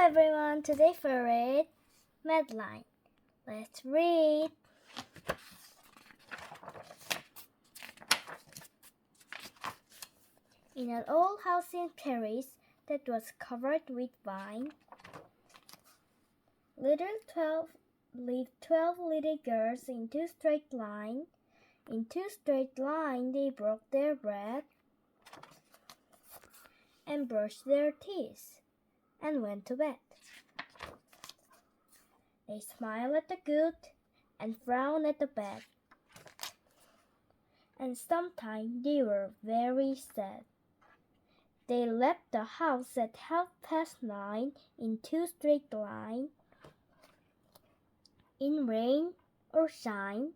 everyone, today we read Madeline. Let's read. In an old house in Paris that was covered with vine, lived 12 little girls in two straight lines. In two straight lines they broke their bread and brushed their teeth and went to bed. They smiled at the good and frowned at the bad, and sometimes they were very sad. They left the house at 9:30 in two straight lines, in rain or shine.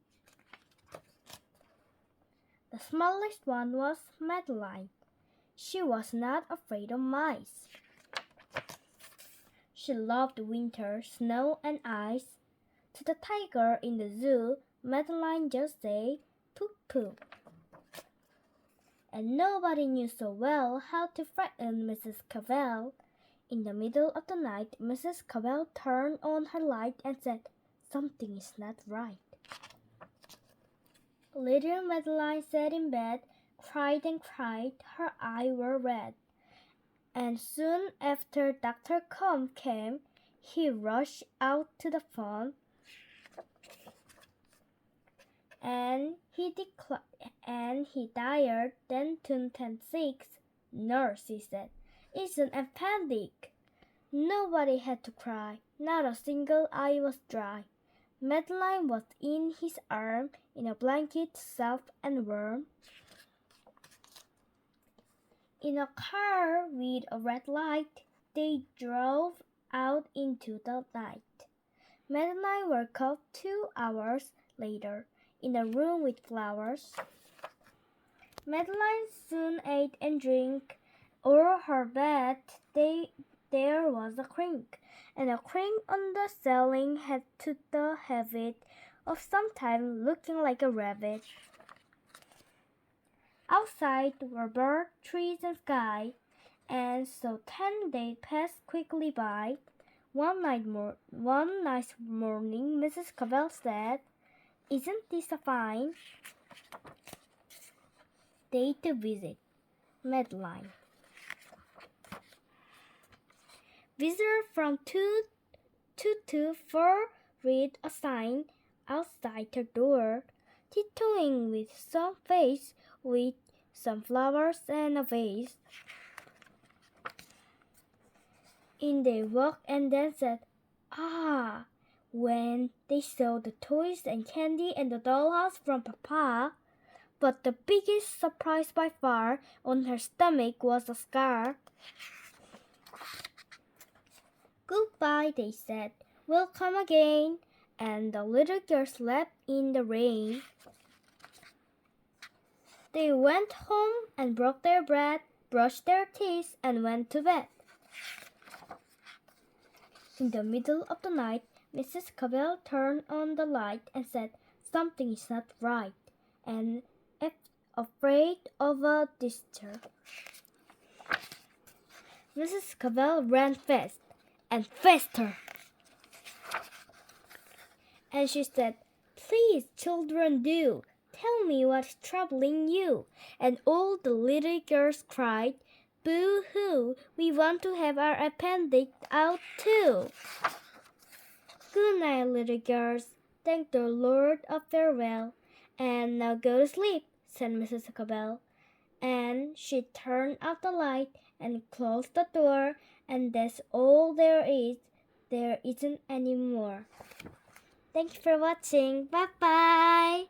The smallest one was Madeline. She was not afraid of mice. She loved winter, snow, and ice. To the tiger in the zoo, Madeline just said, "Poop poop." And nobody knew so well how to frighten Mrs. Cavell. In the middle of the night, Mrs. Cavell turned on her light and said, "Something is not right." Little Madeline sat in bed, cried and cried. Her eyes were red. And soon after Dr. Combe came, he rushed out to the phone, and he dialed 10-2-10-6. "Nurse," he said, "it's an appendix." Nobody had to cry. Not a single eye was dry. Madeline was in his arms, in a blanket soft and warm. In a car with a red light, they drove out into the night. Madeline woke up 2 hours later in a room with flowers. Madeline soon ate and drank. Over her bed there was a crank, and a crank on the ceiling had the habit of sometimes looking like a rabbit. Outside were birds, trees, and sky, and so 10 days passed quickly by. One nice morning, Mrs. Cavell said, "Isn't this a fine day to visit Madeline?" Visitors from 2 to 4 read a sign outside her door, tiptoeing with some face, with some flowers and a vase. In they walked and then said, "Ah!" when they saw the toys and candy and the dollhouse from Papa. But the biggest surprise by far, on her stomach was a scar. "Goodbye," they said. "We'll come again." And the little girls slept in the rain. They went home and broke their bread, brushed their teeth, and went to bed. In the middle of the night, Mrs. Cavell turned on the light and said, "Something is not right," and afraid of a visitor. Mrs. Cavell ran fast and faster, and she said, "Please, children, do tell me what's troubling you." And all the little girls cried, "Boo-hoo, we want to have our appendix out too." "Good night, little girls. Thank the Lord of farewell. And now go to sleep," said Mrs. Cavell. And she turned out the light and closed the door, and that's all there is. There isn't any more. Thanks for watching. Bye-bye.